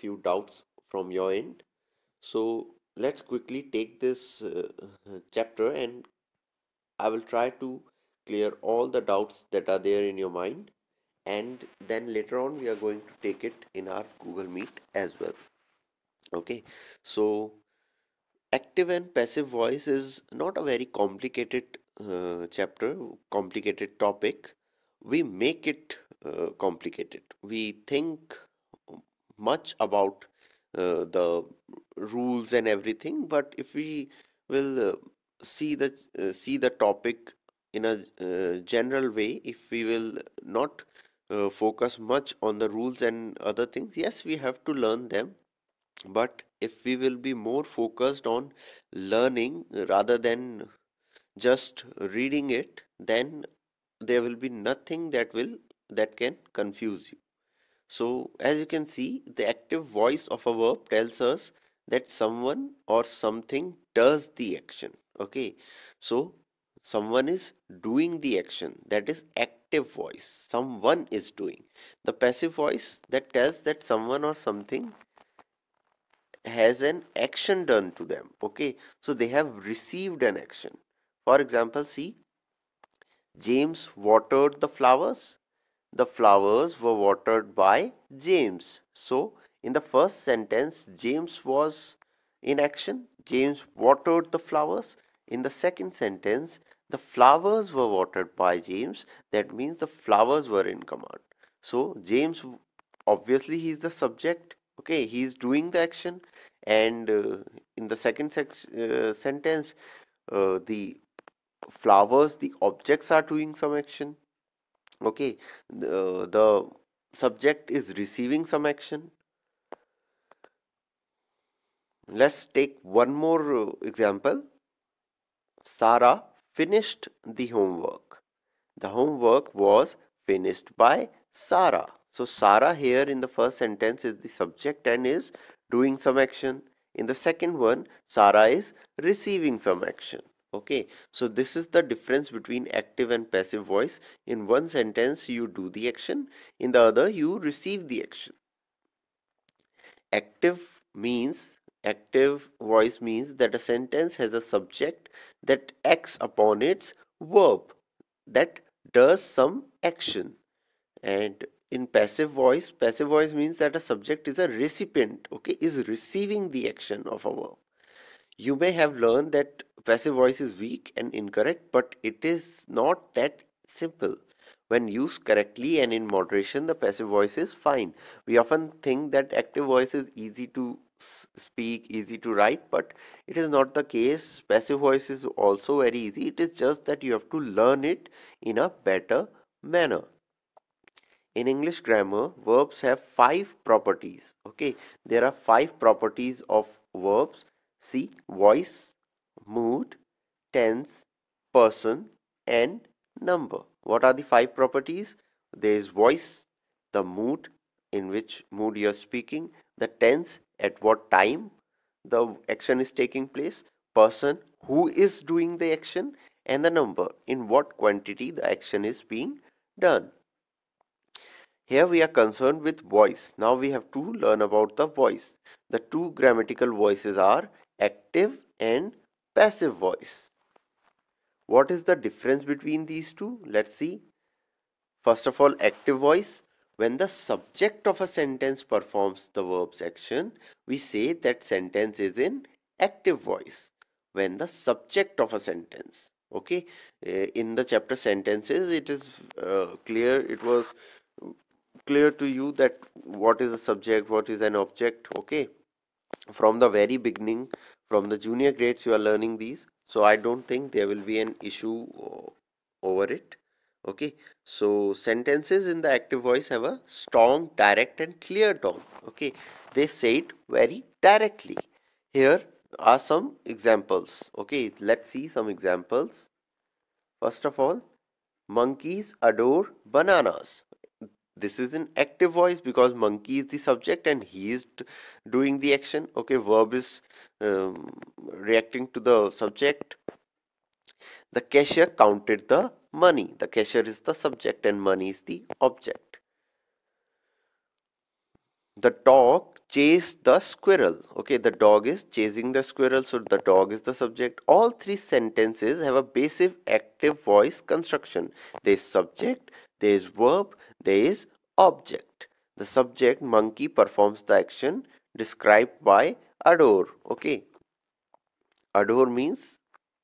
few doubts from your end. So let's quickly take this chapter, and I will try to clear all the doubts that are there in your mind, and then later on we are going to take it in our Google Meet as well. Okay, so active and passive voice is not a very complicated chapter, complicated topic. We make it complicated. We think much about the rules and everything, but if we will see the topic in a general way, if we will not focus much on the rules and other things, yes, we have to learn them, but if we will be more focused on learning rather than just reading it, then there will be nothing that can confuse you. So as you can see, the active voice of a verb tells us that someone or something does the action. Okay, so someone is doing the action, that is active voice. Someone is doing. The passive voice that tells that someone or something has an action done to them. Okay, so they have received an action. For example, see, James watered the flowers. The flowers were watered by James. So in the first sentence, James was in action. James watered the flowers. In the second sentence, the flowers were watered by James. That means the flowers were in command. So James, obviously he is the subject. Okay, he is doing the action. And in the second sentence, the flowers, the objects are doing some action. Okay, the subject is receiving some action. Let's take one more example. Sarah finished the homework. The homework was finished by Sarah. So Sarah here in the first sentence is the subject and is doing some action. In the second one, Sarah is receiving some action. Okay, so this is the difference between active and passive voice. In one sentence, you do the action. In the other, you receive the action. Active means, active voice means that a sentence has a subject that acts upon its verb, that does some action. And in passive voice means that a subject is a recipient, okay, is receiving the action of a verb. You may have learned that passive voice is weak and incorrect, but it is not that simple. When used correctly and in moderation, the passive voice is fine. We often think that active voice is easy to speak, easy to write, but it is not the case. Passive voice is also very easy. It is just that you have to learn it in a better manner. In English grammar, verbs have 5 properties. Okay, there are 5 properties of verbs. See, voice, mood, tense, person, and number. What are the 5 properties? There is voice, the mood, in which mood you are speaking, the tense, at what time the action is taking place, person, who is doing the action, and the number, in what quantity the action is being done. Here we are concerned with voice. Now we have to learn about the voice. The two grammatical voices are active and passive voice. What is the difference between these two? Let's see. First of all, active voice. When the subject of a sentence performs the verb's action, we say that sentence is in active voice. When the subject of a sentence, okay, in the chapter sentences, it is clear, it was clear to you that what is a subject, what is an object. Okay, from the very beginning, from the junior grades, you are learning these, so I don't think there will be an issue over it. Okay, so sentences in the active voice have a strong, direct and clear tone. Okay, they say it very directly. Here are some examples. Okay, let's see some examples. First of all, monkeys adore bananas. This is an active voice because monkey is the subject and he is doing the action. Okay, verb is reacting to the subject. The cashier counted the money. The cashier is the subject and money is the object. The dog chased the squirrel. Okay, the dog is chasing the squirrel, so the dog is the subject. All three sentences have a basic active voice construction. There is subject, there is verb, there is object. The subject, monkey, performs the action described by adore. Okay, adore means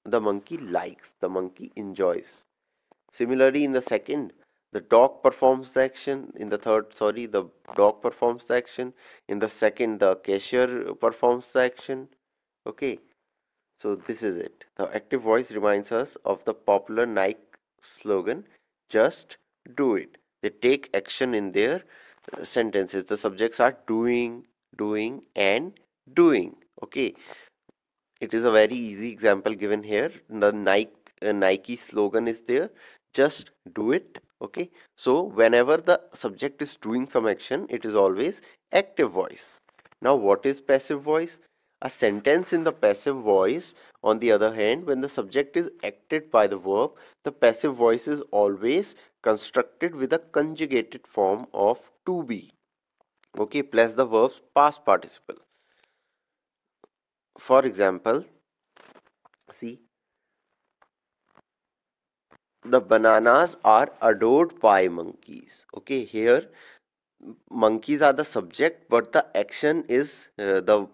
the monkey likes, the monkey enjoys. Similarly, in the second, the dog performs the action. In the third, sorry, the dog performs the action. In the second, the cashier performs the action. Okay, so this is it. The active voice reminds us of the popular Nike slogan, just do it. They take action in their sentences. The subjects are doing, doing, and doing. Okay, it is a very easy example given here. The Nike slogan is there. Just do it. Okay. So whenever the subject is doing some action, it is always active voice. Now what is passive voice? A sentence in the passive voice, on the other hand, when the subject is acted by the verb, the passive voice is always constructed with a conjugated form of to be. Okay, plus the verb's past participle. For example, see, the bananas are adored by monkeys. Okay, here monkeys are the subject, but the action is the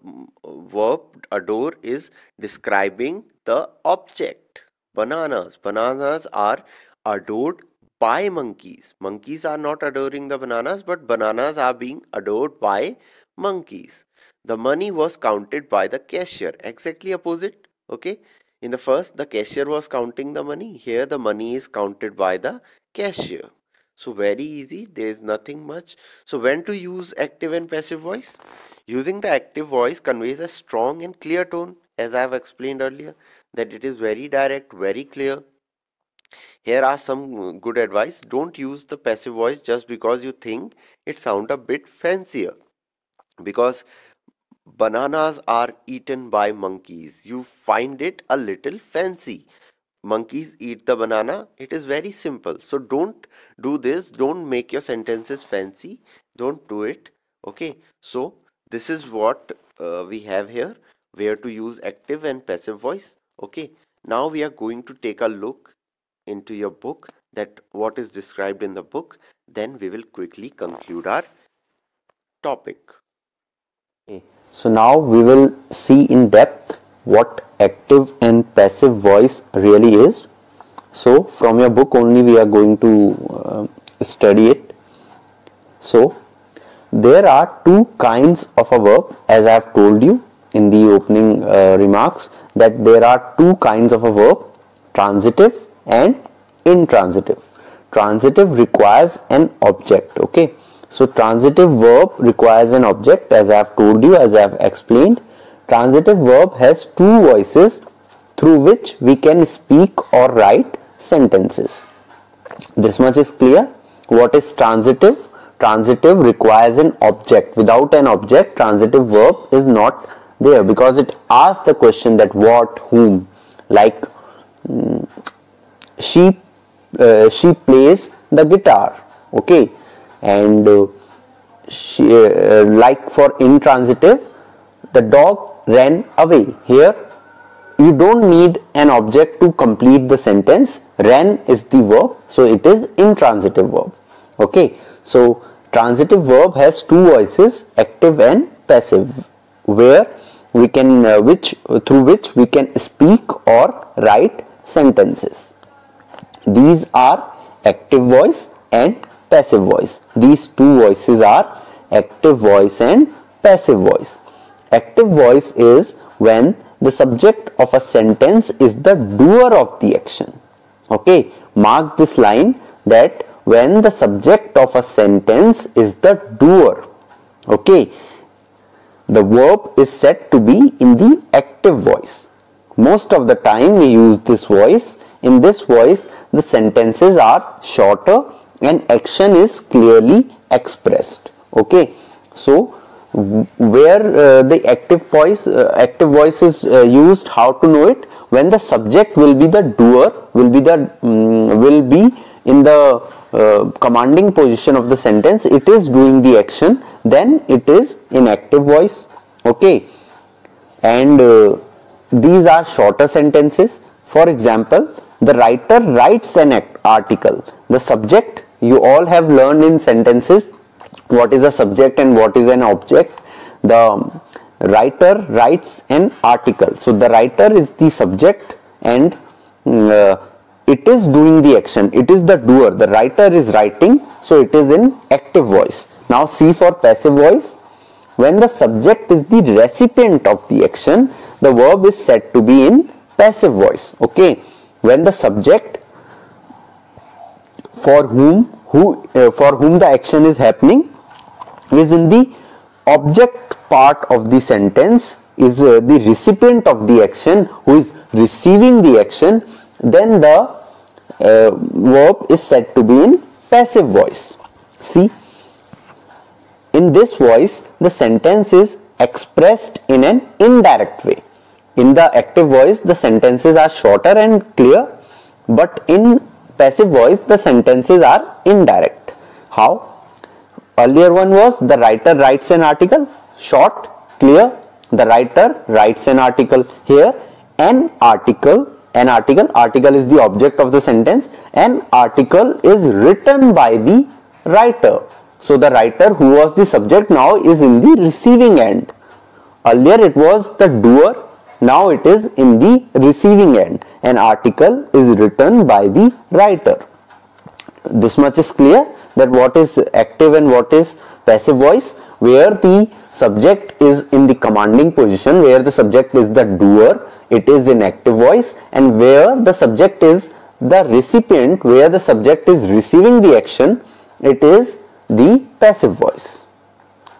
verb adore is describing the object. Bananas are adored by monkeys. Monkeys are not adoring the bananas, but bananas are being adored by monkeys. The money was counted by the cashier. Exactly opposite. Okay, in the first, the cashier was counting the money. Here the money is counted by the cashier. So very easy, there is nothing much. So when to use active and passive voice? Using the active voice conveys a strong and clear tone, as I have explained earlier, that it is very direct, very clear. Here are some good advice. Don't use the passive voice just because you think it sounds a bit fancier. Because bananas are eaten by monkeys, you find it a little fancy. Monkeys eat the banana. It is very simple. So don't do this. Don't make your sentences fancy. Don't do it. Okay. So this is what we have here, where to use active and passive voice. Okay. Now we are going to take a look into your book, that what is described in the book. Then we will quickly conclude our topic. Okay. So now we will see in depth what active and passive voice really is. So from your book only we are going to study it. So there are two kinds of a verb, as I have told you in the opening remarks, that there are two kinds of a verb, transitive and intransitive. Transitive requires an object. Okay, so transitive verb requires an object, as I have told you, as I have explained. Transitive verb has two voices through which we can speak or write sentences. This much is clear. What is transitive? Transitive requires an object. Without an object, transitive verb is not there, because it asks the question that what, whom. Like she plays the guitar. Okay, and she, like for intransitive, the dog ran away. Here you don't need an object to complete the sentence. Ran is the verb, so it is intransitive verb. Okay, so transitive verb has two voices, active and passive, where we can through which we can speak or write sentences. These are active voice and passive voice. These two voices are active voice and passive voice. Active voice is when the subject of a sentence is the doer of the action. Okay, mark this line, that when the subject of a sentence is the doer. Okay, the verb is said to be in the active voice. Most of the time we use this voice. In this voice, the sentences are shorter and action is clearly expressed. Okay, so where the active voice is used, how to know it? When the subject will be the doer, will be in the commanding position of the sentence, it is doing the action, then it is in active voice. Okay, and these are shorter sentences. For example, the writer writes an article. The subject, you all have learned in sentences what is a subject and what is an object. The writer writes an article, so the writer is the subject and it is doing the action, it is the doer, the writer is writing, so it is in active voice. Now see for passive voice. When the subject is the recipient of the action, the verb is said to be in passive voice. Okay, when the subject for whom the action is happening is in the object part of the sentence, is the recipient of the action who is receiving the action, then the verb is said to be in passive voice. See, in this voice the sentence is expressed in an indirect way. In the active voice the sentences are shorter and clear, but in passive voice the sentences are indirect. How? Earlier one was the writer writes an article, short, clear, the writer writes an article. Here article is the object of the sentence, an article is written by the writer. So the writer, who was the subject, now is in the receiving end. Earlier it was the doer, now it is in the receiving end. An article is written by the writer. This much is clear, that what is active and what is passive voice. Where the subject is in the commanding position, where the subject is the doer, it is in active voice, and where the subject is the recipient, where the subject is receiving the action, it is the passive voice.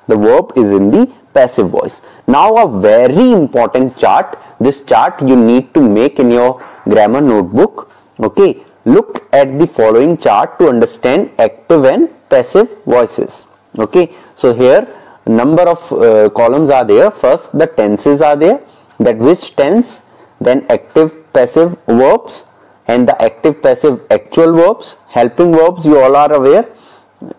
The verb is in the passive voice. Now a very important chart. This chart you need to make in your grammar notebook. Okay, look at the following chart to understand active and passive voices. Okay, so here number of columns are there. First the tenses are there, that which tense, then active passive verbs and the active passive actual verbs. Helping verbs you all are aware,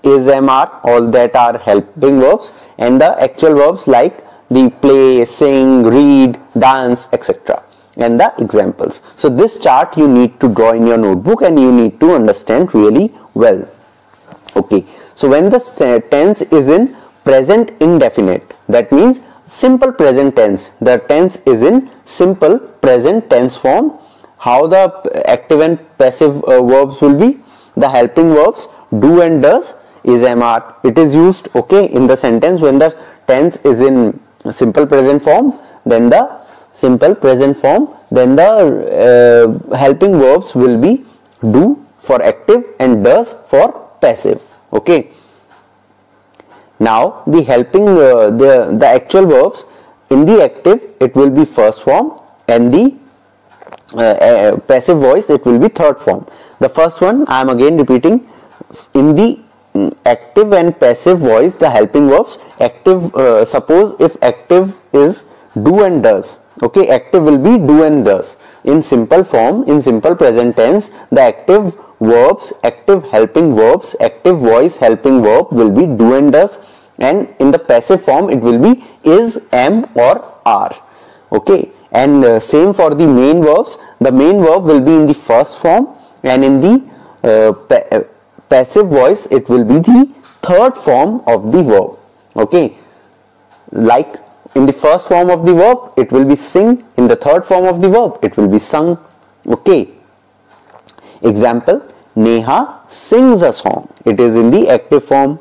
is, am, are, all that are helping verbs, and the actual verbs like the play, sing, read, dance, etc. and the examples. So this chart you need to draw in your notebook and you need to understand really well. Okay, so when the tense is in present indefinite, that means simple present tense, the tense is in simple present tense form. How the active and passive verbs will be? The helping verbs do and does, is, am, are, it is used, okay, in the sentence when the tense is in simple present form, then the simple present form, then the helping verbs will be do for active and does for passive. Okay, now the helping the actual verbs, in the active it will be first form and the passive voice it will be third form. The first one I am again repeating, in the active and passive voice, the helping verbs, active, suppose if active is do and does, okay, active will be do and does. In simple form, in simple present tense, the active verbs, active helping verbs, active voice helping verb will be do and does, and in the passive form it will be is, am, or are. Okay, and same for the main verbs. The main verb will be in the first form, and in the passive voice it will be the third form of the verb. Okay, like in the first form of the verb it will be sing, in the third form of the verb it will be sung. Okay, example, Neha sings a song, it is in the active form.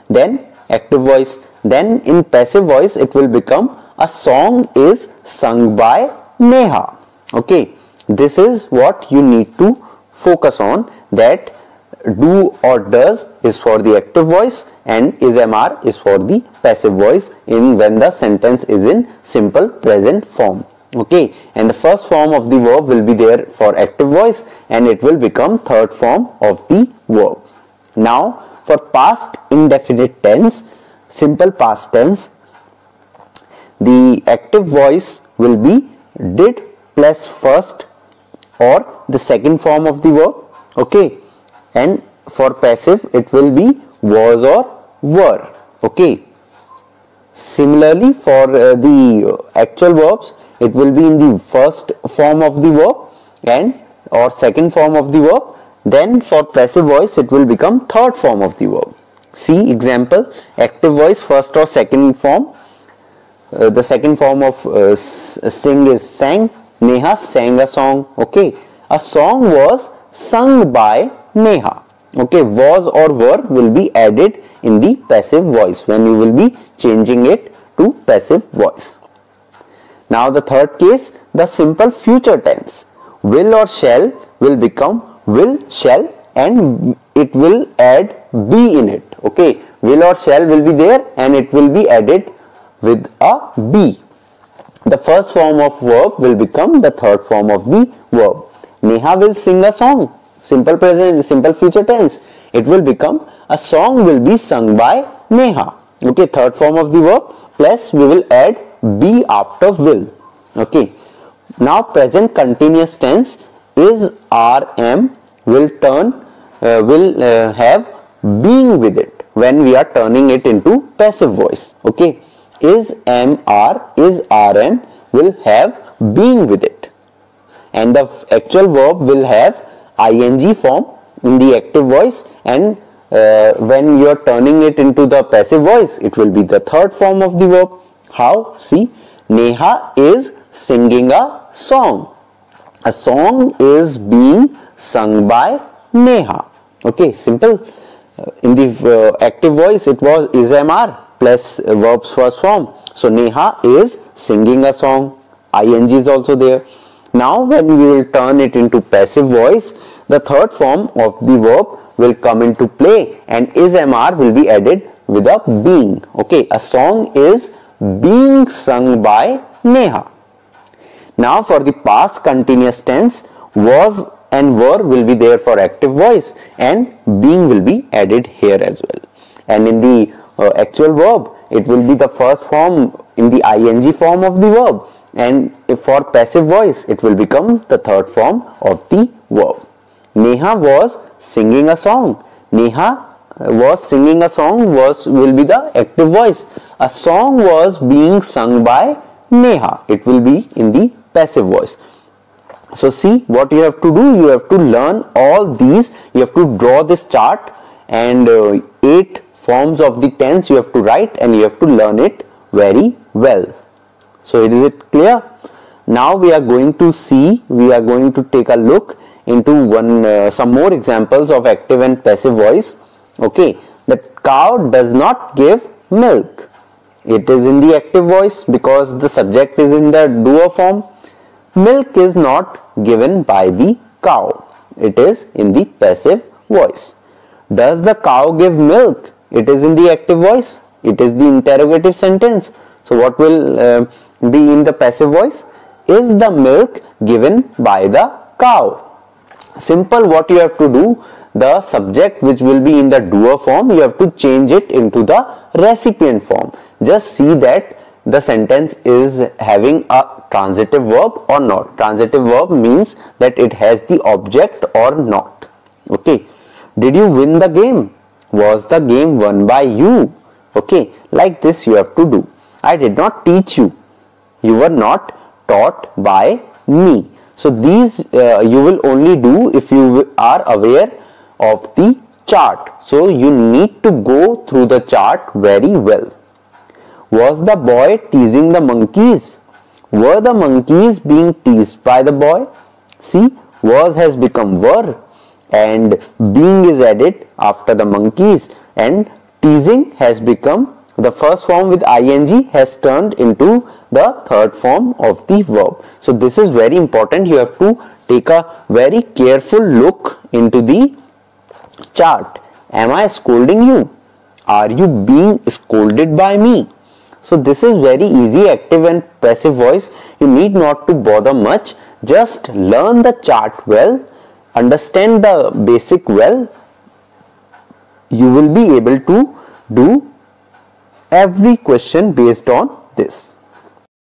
Then active voice, then in passive voice it will become a song is sung by Neha. Okay, this is what you need to focus on, that do or does is for the active voice and is, am, are is for the passive voice in when the sentence is in simple present form. Okay, and the first form of the verb will be there for active voice and it will become third form of the verb. Now for past indefinite tense, simple past tense, the active voice will be did plus first or the second form of the verb. Okay, and for passive it will be was or were. Okay, Similarly, for the actual verbs, it will be in the first form of the verb and or second form of the verb. Then for passive voice, it will become third form of the verb. See example, active voice first or second form. The second form of sing is sang. Neha sang a song. Okay, a song was sung by Neha. Okay, was or were will be added in the passive voice when you will be changing it to passive voice. Now the third case, the simple future tense. Will or shall will become will, shall, and it will add be in it. Okay, will or shall will be there and it will be added with a be. The first form of verb will become the third form of the verb. Neha will sing a song. Simple present, simple future tense. It will become a song will be sung by Neha. Okay, third form of the verb plus we will add be after will. Okay. Now present continuous tense is rm will turn have being with it when we are turning it into passive voice. Okay. Is mr is rm will have being with it, and the actual verb will have ing form in the active voice, and when you are turning it into the passive voice, it will be the third form of the verb. How? See, Neha is singing a song. A song is being sung by Neha. Okay, simple. In the active voice, it was is mr plus verb's first form. So Neha is singing a song. Ing is also there. Now when we will turn it into passive voice, the third form of the verb will come into play and is mr will be added with a being. Okay, a song is being sung by Neha. Now for the past continuous tense, was and were will be there for active voice and being will be added here as well. And in the actual verb, it will be the first form in the ing form of the verb, and for passive voice, it will become the third form of the verb. Neha was singing a song. Neha was singing a song will be the active voice. A song was being sung by Neha. It will be in the passive voice. So see what you have to do. You have to learn all these. You have to draw this chart and 8 forms of the tense you have to write, and you have to learn it very well. So is it clear? Now we are going to take a look into some more examples of active and passive voice. Okay, the cow does not give milk. It is in the active voice because the subject is in the doer form. Milk is not given by the cow. It is in the passive voice. Does the cow give milk? It is in the active voice. It is the interrogative sentence. So what will be in the passive voice? Is the milk given by the cow? Simple. What you have to do, the subject which will be in the doer form, you have to change it into the recipient form. Just see that the sentence is having a transitive verb or not. Transitive verb means that it has the object or not. Okay. Did you win the game? Was the game won by you? Okay, like this you have to do. I did not teach you. You were not taught by me. So these you will only do if you are aware of the chart. So you need to go through the chart very well. Was the boy teasing the monkeys? Were the monkeys being teased by the boy? See, was has become were, and being is added after the monkeys, and teasing has become the first form with ing has turned into the third form of the verb. So this is very important. You have to take a very careful look into the chart. Am I scolding you? Are you being scolded by me? So this is very easy, active and passive voice. You need not to bother much. Just learn the chart well, understand the basic well. You will be able to do every question based on this.